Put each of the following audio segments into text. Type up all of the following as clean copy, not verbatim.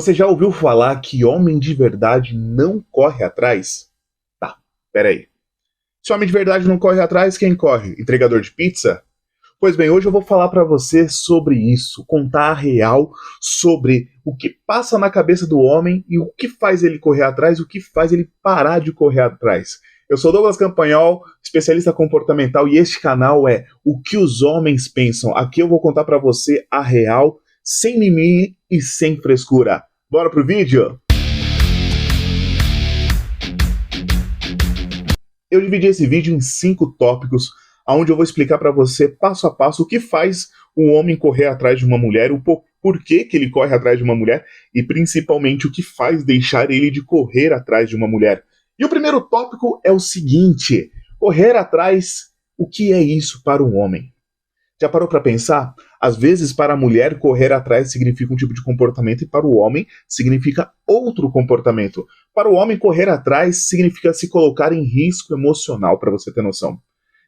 Você já ouviu falar que homem de verdade não corre atrás? Tá, peraí. Se homem de verdade não corre atrás, quem corre? Entregador de pizza? Pois bem, hoje eu vou falar pra você sobre isso, contar a real sobre o que passa na cabeça do homem e o que faz ele correr atrás, o que faz ele parar de correr atrás. Eu sou Douglas Campanhol, especialista comportamental, e este canal é O que os Homens Pensam. Aqui eu vou contar pra você a real, sem mimimi e sem frescura. Bora pro vídeo? Eu dividi esse vídeo em 5 tópicos, onde eu vou explicar para você passo a passo o que faz o homem correr atrás de uma mulher, o porquê que ele corre atrás de uma mulher e principalmente o que faz deixar ele de correr atrás de uma mulher. E o primeiro tópico é o seguinte: correr atrás, o que é isso para um homem? Já parou para pensar? Às vezes, para a mulher, correr atrás significa um tipo de comportamento e para o homem significa outro comportamento. Para o homem, correr atrás significa se colocar em risco emocional, para você ter noção.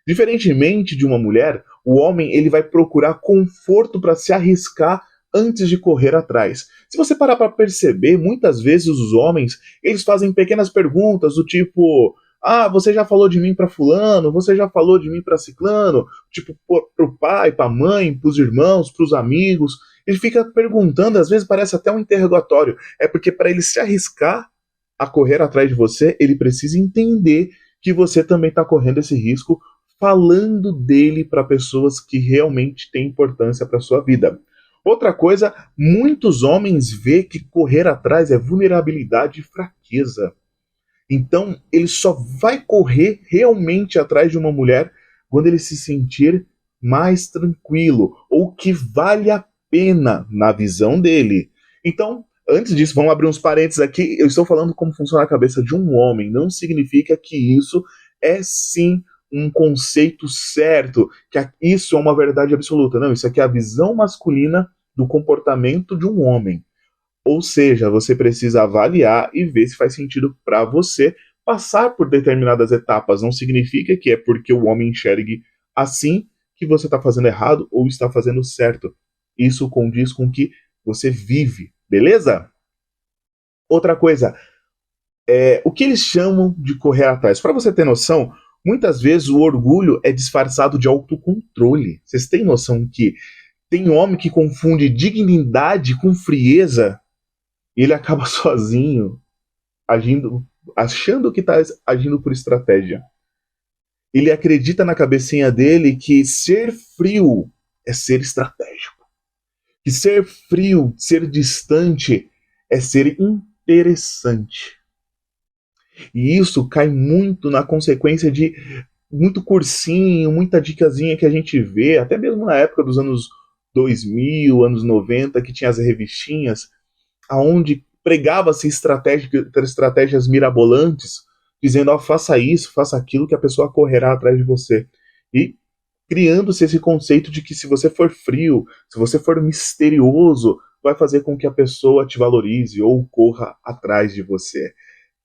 Diferentemente de uma mulher, o homem ele vai procurar conforto para se arriscar antes de correr atrás. Se você parar para perceber, muitas vezes os homens eles fazem pequenas perguntas do tipo: ah, você já falou de mim para fulano? Você já falou de mim para ciclano? Tipo, pro pai, pra mãe, pros irmãos, pros amigos. Ele fica perguntando, às vezes parece até um interrogatório. É porque para ele se arriscar a correr atrás de você, ele precisa entender que você também está correndo esse risco, falando dele para pessoas que realmente têm importância para sua vida. Outra coisa, muitos homens veem que correr atrás é vulnerabilidade e fraqueza. Então, ele só vai correr realmente atrás de uma mulher quando ele se sentir mais tranquilo, ou que vale a pena na visão dele. Então, antes disso, vamos abrir uns parênteses aqui. Eu estou falando como funciona a cabeça de um homem. Não significa que isso é sim um conceito certo, que isso é uma verdade absoluta. Não, isso aqui é a visão masculina do comportamento de um homem. Ou seja, você precisa avaliar e ver se faz sentido para você passar por determinadas etapas. Não significa que é porque o homem enxergue assim que você está fazendo errado ou está fazendo certo. Isso condiz com o que você vive, beleza? Outra coisa, o que eles chamam de correr atrás? Para você ter noção, muitas vezes o orgulho é disfarçado de autocontrole. Vocês têm noção que tem homem que confunde dignidade com frieza? E ele acaba sozinho, agindo, achando que está agindo por estratégia. Ele acredita na cabecinha dele que ser frio é ser estratégico. Que ser frio, ser distante, é ser interessante. E isso cai muito na consequência de muito cursinho, muita dicasinha que a gente vê, até mesmo na época dos anos 2000, anos 90, que tinha as revistinhas, aonde pregava-se estratégias mirabolantes, dizendo, ó, faça isso, faça aquilo, que a pessoa correrá atrás de você. E criando-se esse conceito de que se você for frio, se você for misterioso, vai fazer com que a pessoa te valorize ou corra atrás de você.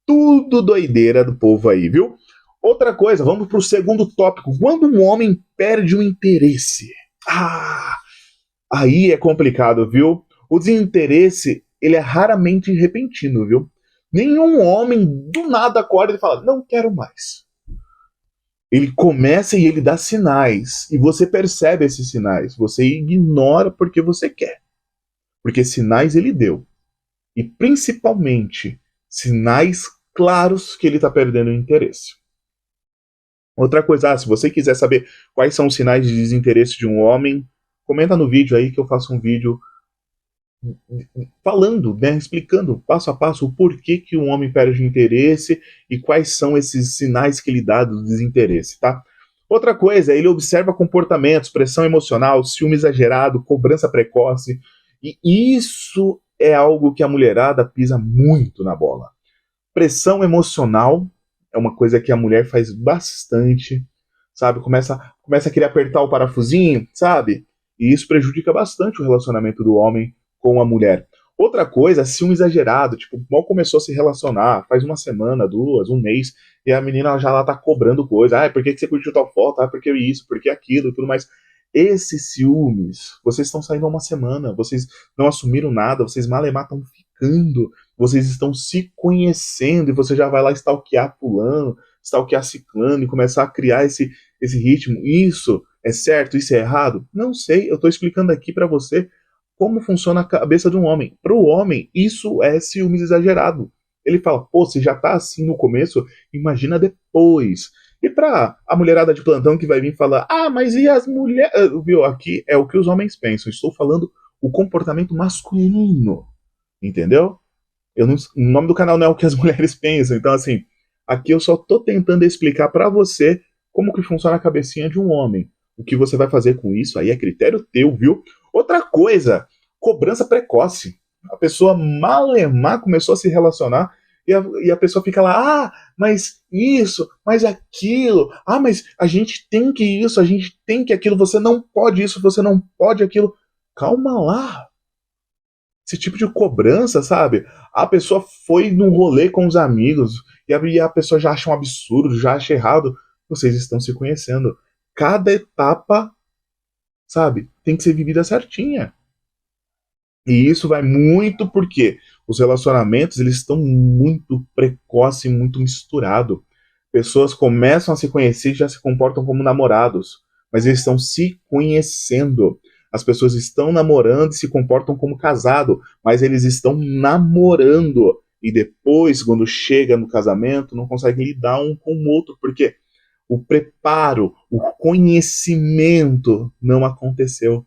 Tudo doideira do povo aí, viu? Outra coisa, vamos pro segundo tópico. Quando um homem perde o interesse. Ah, aí é complicado, viu? O desinteresse, ele é raramente repentino, viu? Nenhum homem do nada acorda e fala, não quero mais. Ele começa e ele dá sinais. E você percebe esses sinais. Você ignora porque você quer. Porque sinais ele deu. E principalmente, sinais claros que ele está perdendo o interesse. Outra coisa, se você quiser saber quais são os sinais de desinteresse de um homem, comenta no vídeo aí que eu faço um vídeo falando, né, explicando passo a passo o porquê que um homem perde o interesse e quais são esses sinais que ele dá do desinteresse, tá? Outra coisa, ele observa comportamentos, pressão emocional, ciúme exagerado, cobrança precoce, e isso é algo que a mulherada pisa muito na bola. Pressão emocional é uma coisa que a mulher faz bastante, sabe? Começa a querer apertar o parafusinho, sabe? E isso prejudica bastante o relacionamento do homem com a mulher. Outra coisa, ciúme exagerado, tipo, mal começou a se relacionar, faz uma semana, duas, um mês, e a menina já lá tá cobrando coisa. Ah, por que você curtiu tal foto? Ah, por que isso, por que aquilo e tudo mais. Esses ciúmes, vocês estão saindo há uma semana, vocês não assumiram nada, vocês malemar estão ficando, vocês estão se conhecendo e você já vai lá stalkear fulano, stalkear ciclano e começar a criar esse ritmo. Isso é certo, isso é errado? Não sei, eu estou explicando aqui para você como funciona a cabeça de um homem. Para o homem, isso é ciúmes exagerado. Ele fala, pô, você já tá assim no começo, imagina depois. E pra a mulherada de plantão que vai vir falar, ah, mas e as mulheres? Viu, aqui é o que os homens pensam. Estou falando o comportamento masculino, entendeu? O nome do canal não é o que as mulheres pensam. Então, assim, aqui eu só tô tentando explicar pra você como que funciona a cabecinha de um homem. O que você vai fazer com isso aí é critério teu, viu? Outra coisa, cobrança precoce. A pessoa malemar começou a se relacionar e a pessoa fica lá, ah, mas isso, mas aquilo, ah, mas a gente tem que isso, a gente tem que aquilo, você não pode isso, você não pode aquilo. Calma lá. Esse tipo de cobrança, sabe? A pessoa foi num rolê com os amigos e a pessoa já acha um absurdo, já acha errado. Vocês estão se conhecendo. Cada etapa, sabe, tem que ser vivida certinha. E isso vai muito porque os relacionamentos eles estão muito precoce, e muito misturado. Pessoas começam a se conhecer e já se comportam como namorados, mas eles estão se conhecendo. As pessoas estão namorando e se comportam como casado, mas eles estão namorando. E depois, quando chega no casamento, não conseguem lidar um com o outro, porque o preparo, o conhecimento não aconteceu.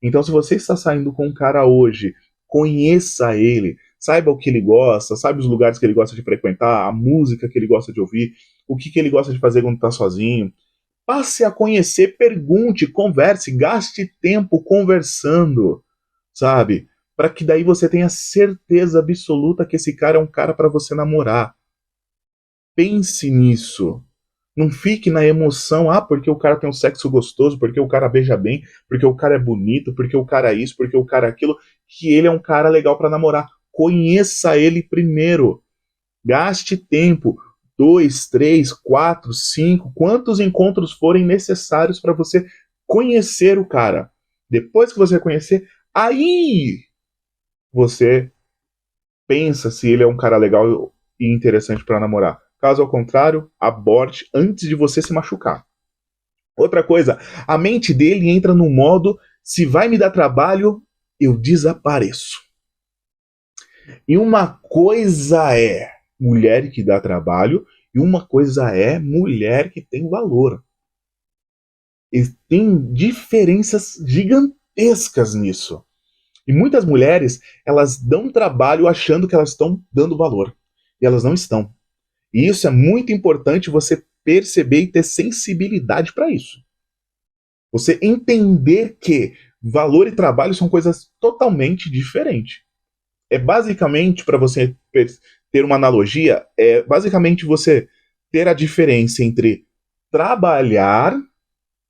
Então, se você está saindo com um cara hoje, conheça ele, saiba o que ele gosta, saiba os lugares que ele gosta de frequentar, a música que ele gosta de ouvir, o que ele gosta de fazer quando está sozinho. Passe a conhecer, pergunte, converse, gaste tempo conversando, sabe? Para que daí você tenha certeza absoluta que esse cara é um cara para você namorar. Pense nisso. Não fique na emoção, ah, porque o cara tem um sexo gostoso, porque o cara beija bem, porque o cara é bonito, porque o cara é isso, porque o cara é aquilo, que ele é um cara legal para namorar. Conheça ele primeiro. Gaste tempo, 2, 3, 4, 5, quantos encontros forem necessários para você conhecer o cara. Depois que você conhecer, aí você pensa se ele é um cara legal e interessante para namorar. Caso ao contrário, aborte antes de você se machucar. Outra coisa, a mente dele entra no modo: se vai me dar trabalho, eu desapareço. E uma coisa é mulher que dá trabalho, e uma coisa é mulher que tem valor. E tem diferenças gigantescas nisso. E muitas mulheres, elas dão trabalho achando que elas estão dando valor. E elas não estão. E isso é muito importante você perceber e ter sensibilidade para isso. Você entender que valor e trabalho são coisas totalmente diferentes. É basicamente, para você ter uma analogia, é basicamente você ter a diferença entre trabalhar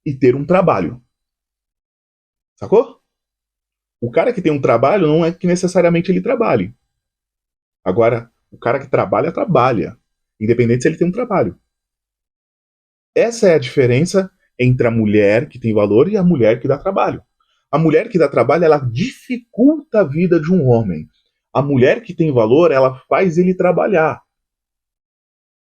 e ter um trabalho. Sacou? O cara que tem um trabalho não é que necessariamente ele trabalhe. Agora, o cara que trabalha, trabalha. Independente se ele tem um trabalho. Essa é a diferença entre a mulher que tem valor e a mulher que dá trabalho. A mulher que dá trabalho, ela dificulta a vida de um homem. A mulher que tem valor, ela faz ele trabalhar.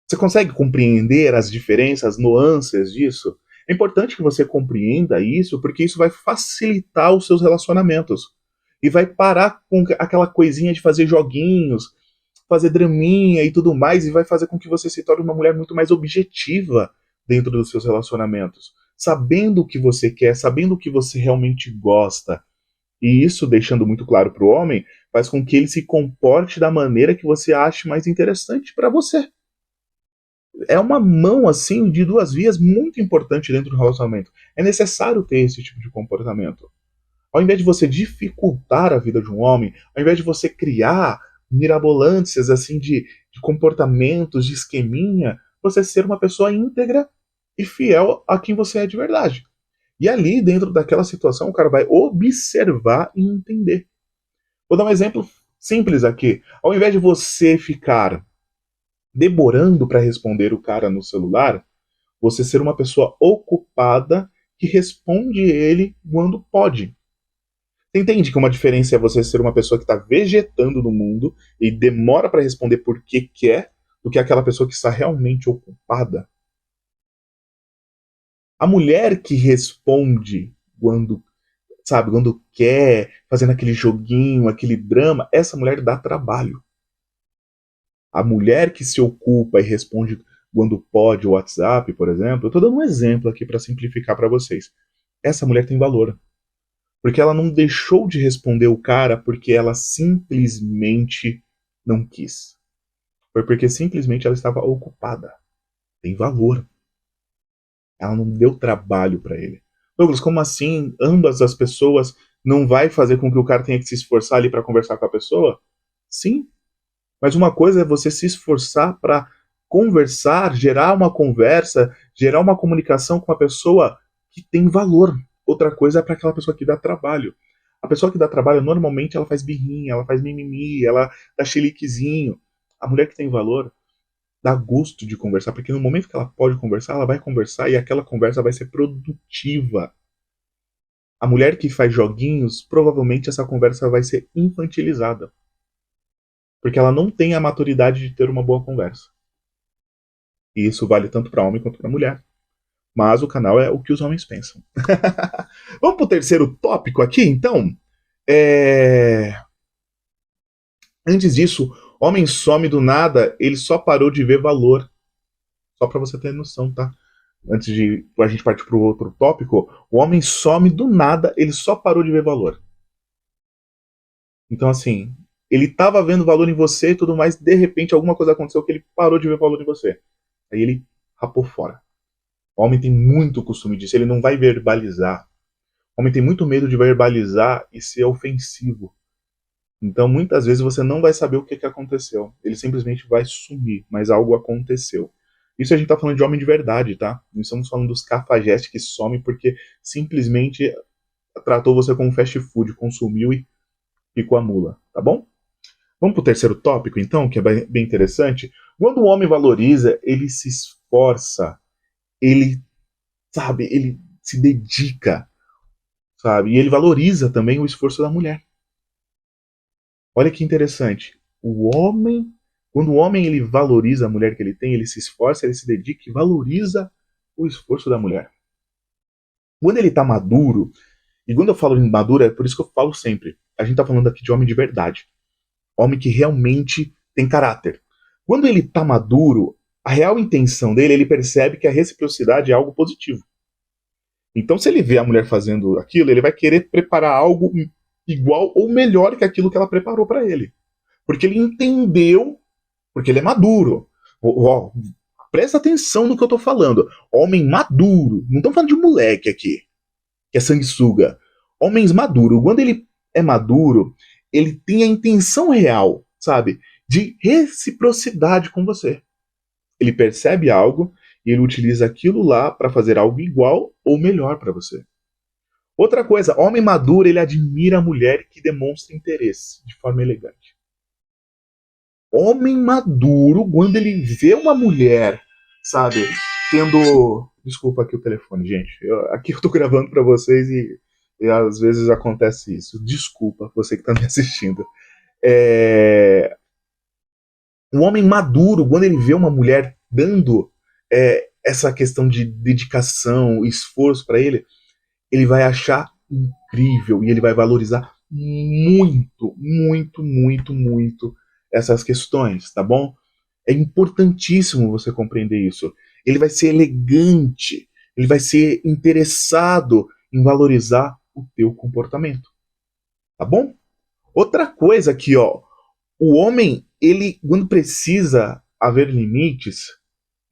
Você consegue compreender as diferenças, as nuances disso? É importante que você compreenda isso, porque isso vai facilitar os seus relacionamentos. E vai parar com aquela coisinha de fazer joguinhos, fazer draminha e tudo mais, e vai fazer com que você se torne uma mulher muito mais objetiva dentro dos seus relacionamentos. Sabendo o que você quer, sabendo o que você realmente gosta. E isso, deixando muito claro para o homem, faz com que ele se comporte da maneira que você ache mais interessante para você. É uma mão assim de duas vias muito importante dentro do relacionamento. É necessário ter esse tipo de comportamento. Ao invés de você dificultar a vida de um homem, ao invés de você criar mirabolâncias assim de comportamentos, de esqueminha, você ser uma pessoa íntegra e fiel a quem você é de verdade. E ali, dentro daquela situação, o cara vai observar e entender. Vou dar um exemplo simples aqui. Ao invés de você ficar demorando para responder o cara no celular, você ser uma pessoa ocupada que responde ele quando pode. Você entende que uma diferença é você ser uma pessoa que está vegetando no mundo e demora para responder por que quer, do que aquela pessoa que está realmente ocupada? A mulher que responde quando, sabe, quando quer, fazendo aquele joguinho, aquele drama, essa mulher dá trabalho. A mulher que se ocupa e responde quando pode o WhatsApp, por exemplo, eu estou dando um exemplo aqui para simplificar para vocês. Essa mulher tem valor. Porque ela não deixou de responder o cara porque ela simplesmente não quis. Foi porque simplesmente ela estava ocupada. Tem valor. Ela não deu trabalho para ele. Douglas, como assim ambas as pessoas não vai fazer com que o cara tenha que se esforçar ali para conversar com a pessoa? Sim, mas uma coisa é você se esforçar para conversar, gerar uma conversa, gerar uma comunicação com a pessoa que tem valor. Outra coisa é para aquela pessoa que dá trabalho. A pessoa que dá trabalho, normalmente, ela faz birrinha, ela faz mimimi, ela dá chiliquezinho. A mulher que tem valor dá gosto de conversar, porque no momento que ela pode conversar, ela vai conversar e aquela conversa vai ser produtiva. A mulher que faz joguinhos, provavelmente essa conversa vai ser infantilizada. Porque ela não tem a maturidade de ter uma boa conversa. E isso vale tanto para homem quanto para mulher. Mas o canal é o que os homens pensam. Vamos pro terceiro tópico aqui, então? Antes disso, homem some do nada, ele só parou de ver valor. Só para você ter noção, tá? Antes de a gente partir pro outro tópico, o homem some do nada, ele só parou de ver valor. Então, assim, ele tava vendo valor em você e tudo mais, de repente alguma coisa aconteceu que ele parou de ver valor em você. Aí ele rapou fora. O homem tem muito costume disso, ele não vai verbalizar. O homem tem muito medo de verbalizar e ser ofensivo. Então, muitas vezes você não vai saber o que aconteceu. Ele simplesmente vai sumir, mas algo aconteceu. Isso a gente tá falando de homem de verdade, tá? Não estamos falando dos cafajestes que somem porque simplesmente tratou você como fast food, consumiu e ficou a mula, tá bom? Vamos pro terceiro tópico, então, que é bem interessante. Quando o homem valoriza, ele se esforça, ele, sabe, ele se dedica, sabe? E ele valoriza também o esforço da mulher. Olha que interessante. O homem, quando o homem ele valoriza a mulher que ele tem, ele se esforça, ele se dedica e valoriza o esforço da mulher. Quando ele tá maduro, e quando eu falo em maduro, é por isso que eu falo sempre. A gente tá falando aqui de homem de verdade. Homem que realmente tem caráter. Quando ele tá maduro, a real intenção dele, ele percebe que a reciprocidade é algo positivo. Então, se ele vê a mulher fazendo aquilo, ele vai querer preparar algo igual ou melhor que aquilo que ela preparou para ele. Porque ele entendeu, porque ele é maduro. Presta atenção no que eu tô falando. Homem maduro. Não estamos falando de moleque aqui, que é sanguessuga. Homens maduros. Quando ele é maduro, ele tem a intenção real, sabe? De reciprocidade com você. Ele percebe algo e ele utiliza aquilo lá para fazer algo igual ou melhor para você. Outra coisa, homem maduro, ele admira a mulher que demonstra interesse de forma elegante. Homem maduro, quando ele vê uma mulher, sabe, tendo... Desculpa aqui o telefone, gente. Aqui eu tô gravando para vocês e às vezes acontece isso. Desculpa você que tá me assistindo. Um homem maduro, quando ele vê uma mulher dando essa questão de dedicação, esforço para ele, ele vai achar incrível e ele vai valorizar muito, muito, muito, muito essas questões, tá bom? É importantíssimo você compreender isso. Ele vai ser elegante, ele vai ser interessado em valorizar o teu comportamento, tá bom? Outra coisa aqui, ó, o homem, ele, quando precisa haver limites,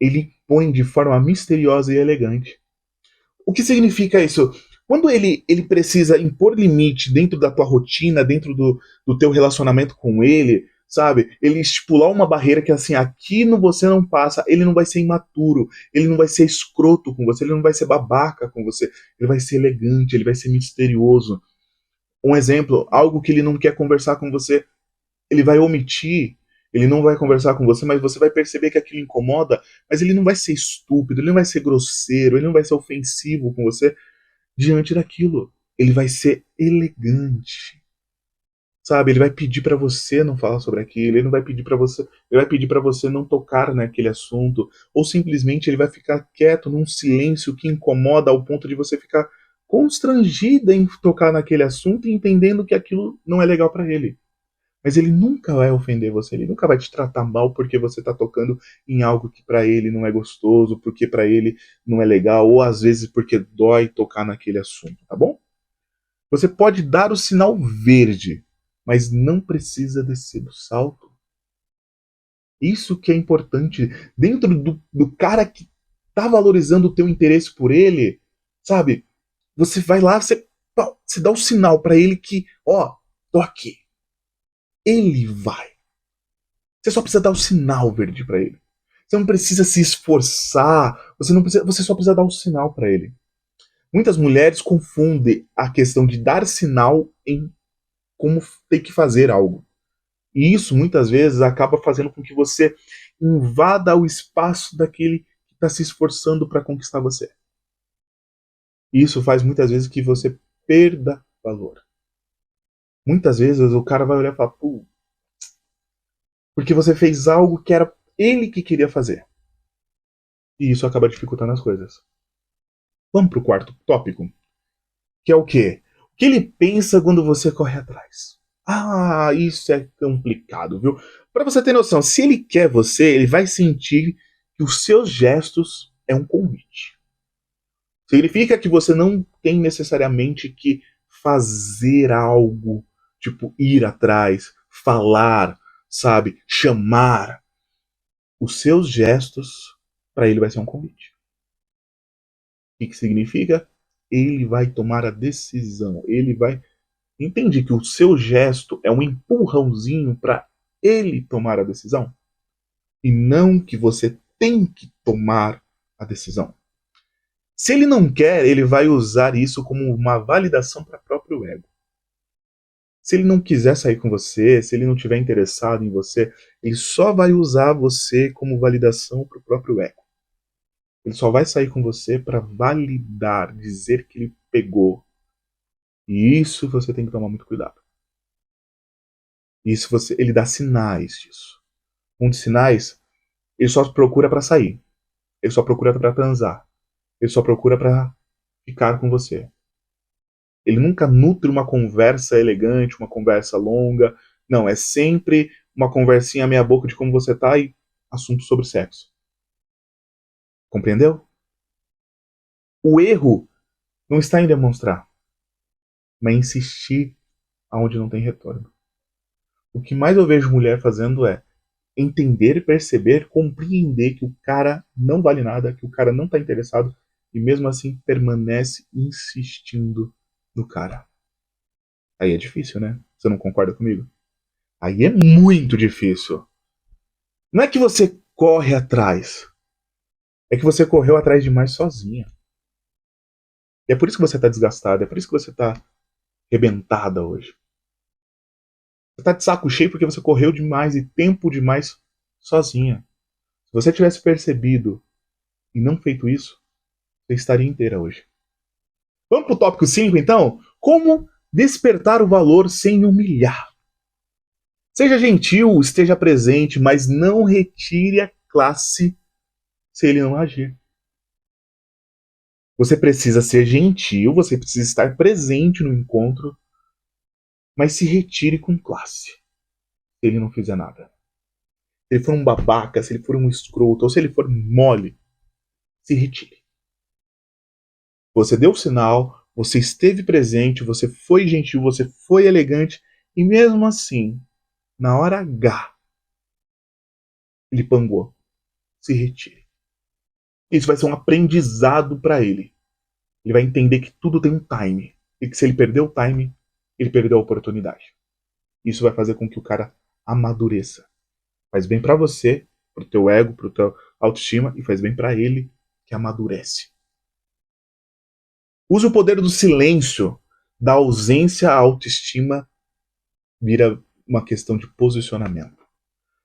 ele põe de forma misteriosa e elegante. O que significa isso? Quando ele precisa impor limite dentro da tua rotina, dentro do teu relacionamento com ele, sabe? Ele estipular uma barreira que assim, aqui no você não passa, ele não vai ser imaturo, ele não vai ser escroto com você, ele não vai ser babaca com você, ele vai ser elegante, ele vai ser misterioso. Um exemplo, algo que ele não quer conversar com você, ele vai omitir, ele não vai conversar com você, mas você vai perceber que aquilo incomoda, mas ele não vai ser estúpido, ele não vai ser grosseiro, ele não vai ser ofensivo com você diante daquilo. ele vai ser elegante, sabe? Ele vai pedir pra você não falar sobre aquilo, ele não vai pedir para você, ele vai pedir para você não tocar naquele assunto, ou simplesmente ele vai ficar quieto num silêncio que incomoda ao ponto de você ficar constrangida em tocar naquele assunto e entendendo que aquilo não é legal pra ele. Mas ele nunca vai ofender você, ele nunca vai te tratar mal porque você tá tocando em algo que pra ele não é gostoso, porque pra ele não é legal, ou às vezes porque dói tocar naquele assunto, tá bom? Você pode dar o sinal verde, mas não precisa descer do salto. Isso que é importante. Dentro do cara que tá valorizando o teu interesse por ele, sabe? Você vai lá, você dá o sinal pra ele que, ó, tô aqui. Ele vai. Você só precisa dar o sinal verde pra ele. Você não precisa se esforçar, você só precisa dar o sinal pra ele. Muitas mulheres confundem a questão de dar sinal em como ter que fazer algo. E isso muitas vezes acaba fazendo com que você invada o espaço daquele que está se esforçando para conquistar você. E isso faz muitas vezes que você perda valor. Muitas vezes o cara vai olhar e falar, pô, porque você fez algo que era ele que queria fazer. E isso acaba dificultando as coisas. Vamos pro quarto tópico, que é o quê? O que ele pensa quando você corre atrás? Ah, isso é complicado, viu? Para você ter noção, se ele quer você, ele vai sentir que os seus gestos é um convite. Significa que você não tem necessariamente que fazer algo, tipo ir atrás, falar, sabe, chamar. Os seus gestos para ele vai ser um convite. O que significa? Ele vai tomar a decisão, ele vai entende que o seu gesto é um empurrãozinho para ele tomar a decisão e não que você tem que tomar a decisão. Se ele não quer, ele vai usar isso como uma validação para o próprio ego. Se ele não quiser sair com você, se ele não estiver interessado em você, ele só vai usar você como validação para o próprio ego. Ele só vai sair com você para validar, dizer que ele pegou. E isso você tem que tomar muito cuidado. Isso ele dá sinais disso. Um dos sinais, ele só procura para sair. Ele só procura para transar. Ele só procura para ficar com você. Ele nunca nutre uma conversa elegante, uma conversa longa. Não, é sempre uma conversinha meia boca de como você tá e assunto sobre sexo. Compreendeu? O erro não está em demonstrar, mas em insistir aonde não tem retorno. O que mais eu vejo mulher fazendo é entender, perceber, compreender que o cara não vale nada, que o cara não está interessado e mesmo assim permanece insistindo no cara. Aí é difícil, né? Você não concorda comigo? Aí é muito difícil. Não é que você corre atrás, é que você correu atrás demais sozinha. E é por isso que você tá desgastada, é por isso que você tá arrebentada hoje. Você tá de saco cheio porque você correu demais e tempo demais sozinha. Se você tivesse percebido e não feito isso, você estaria inteira hoje. Vamos pro tópico 5, então? Como despertar o valor sem humilhar. Seja gentil, esteja presente, mas não retire a classe se ele não agir. Você precisa ser gentil, você precisa estar presente no encontro, mas se retire com classe se ele não fizer nada. Se ele for um babaca, se ele for um escroto, ou se ele for mole, se retire. Você deu o sinal, você esteve presente, você foi gentil, você foi elegante, e mesmo assim, na hora H, ele pangou. Se retire. Isso vai ser um aprendizado para ele. Ele vai entender que tudo tem um time. E que se ele perder o time, ele perdeu a oportunidade. Isso vai fazer com que o cara amadureça. Faz bem para você, pro teu ego, pro teu autoestima, e faz bem para ele, que amadurece. Use o poder do silêncio. Da ausência à autoestima vira uma questão de posicionamento.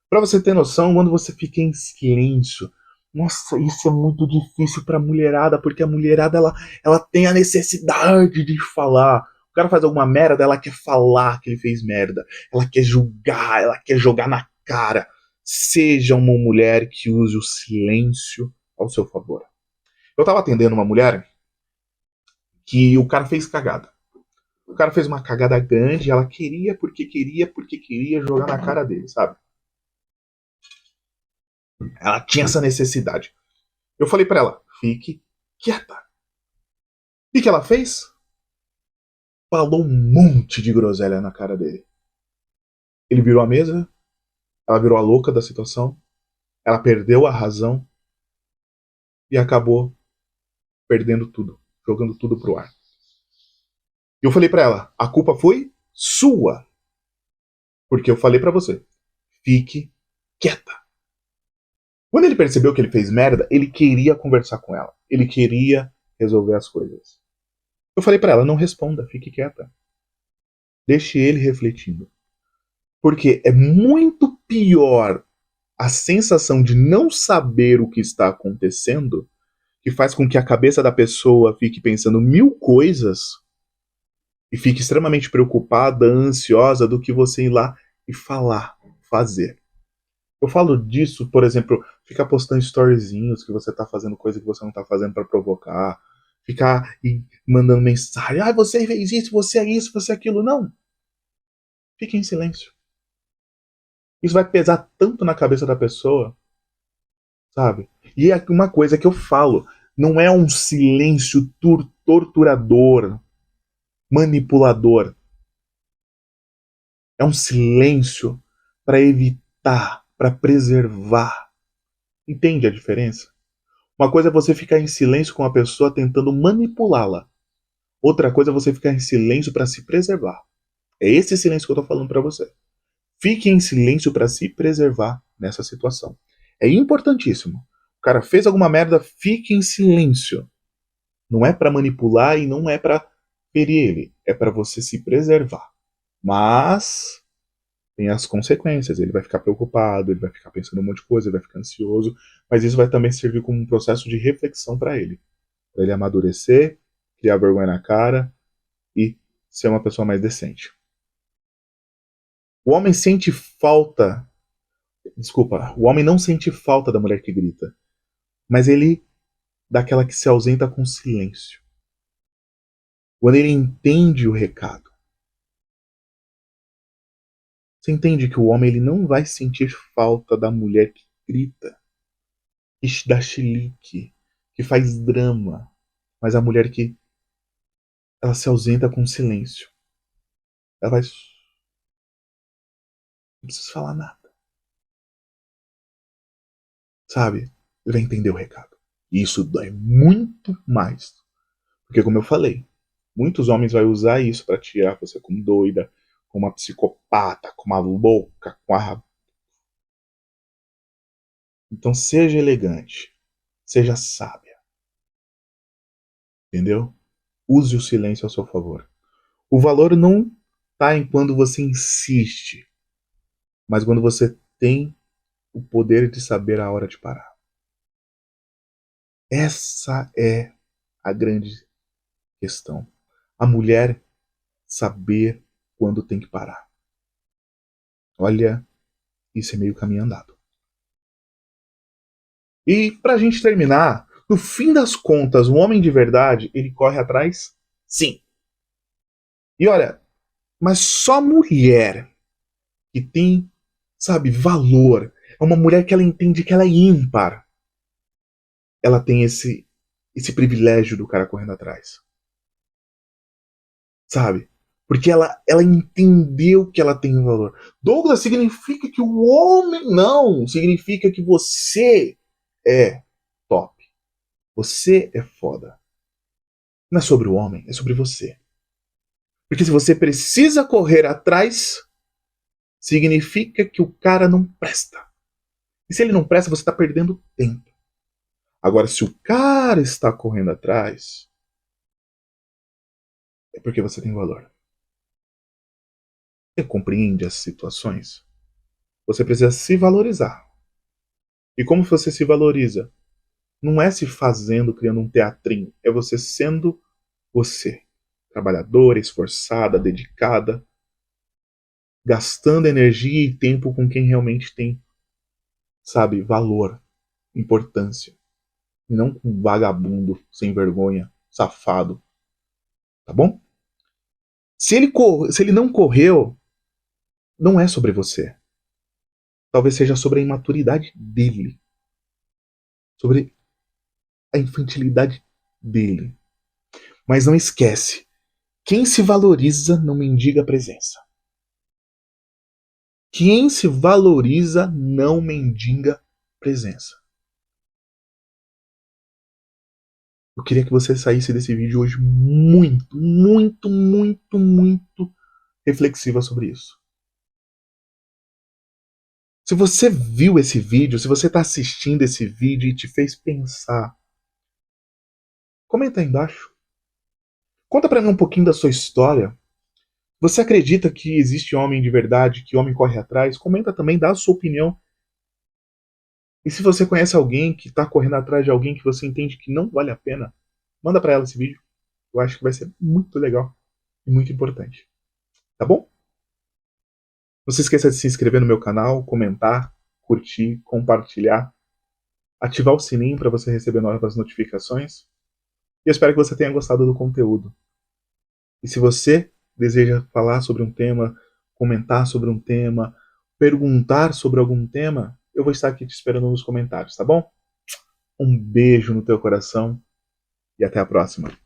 Para você ter noção, quando você fica em silêncio, Nossa, isso é muito difícil pra mulherada, porque a mulherada ela tem a necessidade de falar. O cara faz alguma merda, ela quer falar que ele fez merda. Ela quer julgar, ela quer jogar na cara. Seja uma mulher que use o silêncio ao seu favor. Eu tava atendendo uma mulher que o cara fez cagada. O cara fez uma cagada grande, ela porque queria jogar na cara dele, sabe? Ela tinha essa necessidade. Eu falei pra ela, fique quieta. O que ela fez? Falou um monte de groselha na cara dele. Ele virou a mesa, ela virou a louca da situação, ela perdeu a razão e acabou perdendo tudo, jogando tudo pro ar. E eu falei pra ela, a culpa foi sua, porque eu falei pra você, fique quieta. Quando ele percebeu que ele fez merda, ele queria conversar com ela, ele queria resolver as coisas. Eu falei pra ela, não responda, fique quieta. Deixe ele refletindo. Porque é muito pior a sensação de não saber o que está acontecendo, que faz com que a cabeça da pessoa fique pensando mil coisas e fique extremamente preocupada, ansiosa, do que você ir lá e falar, fazer. Eu falo disso, por exemplo, ficar postando storyzinhos que você tá fazendo coisa que você não tá fazendo para provocar, ficar mandando mensagem, ah, você fez isso, você é aquilo. Não. Fique em silêncio. Isso vai pesar tanto na cabeça da pessoa, sabe? E é uma coisa que eu falo, não é um silêncio torturador, manipulador. É um silêncio para evitar, para preservar. Entende a diferença? Uma coisa é você ficar em silêncio com a pessoa tentando manipulá-la. Outra coisa é você ficar em silêncio para se preservar. É esse silêncio que eu tô falando para você. Fique em silêncio para se preservar nessa situação. É importantíssimo. O cara fez alguma merda, fique em silêncio. Não é para manipular e não é para ferir ele. É para você se preservar. Mas tem as consequências. Ele vai ficar preocupado, ele vai ficar pensando um monte de coisa, ele vai ficar ansioso. Mas isso vai também servir como um processo de reflexão para ele. Para ele amadurecer, criar vergonha na cara e ser uma pessoa mais decente. O homem sente falta. Desculpa, o homem não sente falta da mulher que grita. Mas ele dá aquela que se ausenta com silêncio. Quando ele entende o recado. Você entende que o homem ele não vai sentir falta da mulher que grita, que dá chilique, que faz drama, mas a mulher que ela se ausenta com silêncio. Ela vai. Não precisa falar nada. Sabe? Ele vai entender o recado. E isso dói muito mais. Porque, como eu falei, muitos homens vão usar isso para tirar você como doida, como uma psicopata, como uma louca, com a. Então seja elegante. Seja sábia. Entendeu? Use o silêncio a seu favor. O valor não está em quando você insiste, mas quando você tem o poder de saber a hora de parar. Essa é a grande questão. A mulher saber quando tem que parar. Olha, isso é meio caminho andado. E pra gente terminar, no fim das contas, o homem de verdade, ele corre atrás? Sim. E olha, mas só mulher que tem, sabe, valor, é uma mulher que ela entende que ela é ímpar. Ela tem esse privilégio do cara correndo atrás. Sabe? Porque ela entendeu que ela tem valor. Douglas significa que o homem. Não! Significa que você é top. Você é foda. Não é sobre o homem, é sobre você. Porque se você precisa correr atrás, significa que o cara não presta. E se ele não presta, você está perdendo tempo. Agora, se o cara está correndo atrás, é porque você tem valor. Você compreende as situações? Você precisa se valorizar. E como você se valoriza? não é se fazendo, criando um teatrinho. É você sendo você. Trabalhadora, esforçada, dedicada, gastando energia e tempo com quem realmente tem, sabe, valor, importância. E não com um vagabundo, sem vergonha, safado. Tá bom? Se ele não correu, não é sobre você. Talvez seja sobre a imaturidade dele. Sobre a infantilidade dele. Mas não esquece, quem se valoriza não mendiga presença. Quem se valoriza não mendiga presença. Eu queria que você saísse desse vídeo hoje muito, muito, muito, muito reflexiva sobre isso. Se você viu esse vídeo, se você está assistindo esse vídeo e te fez pensar, comenta aí embaixo. Conta pra mim um pouquinho da sua história. Você acredita que existe homem de verdade, que homem corre atrás? Comenta também, dá a sua opinião. E se você conhece alguém que está correndo atrás de alguém que você entende que não vale a pena, manda pra ela esse vídeo. Eu acho que vai ser muito legal e muito importante. Tá bom? Não se esqueça de se inscrever no meu canal, comentar, curtir, compartilhar, ativar o sininho para você receber novas notificações. E eu espero que você tenha gostado do conteúdo. E se você deseja falar sobre um tema, comentar sobre um tema, perguntar sobre algum tema, eu vou estar aqui te esperando nos comentários, tá bom? Um beijo no teu coração e até a próxima.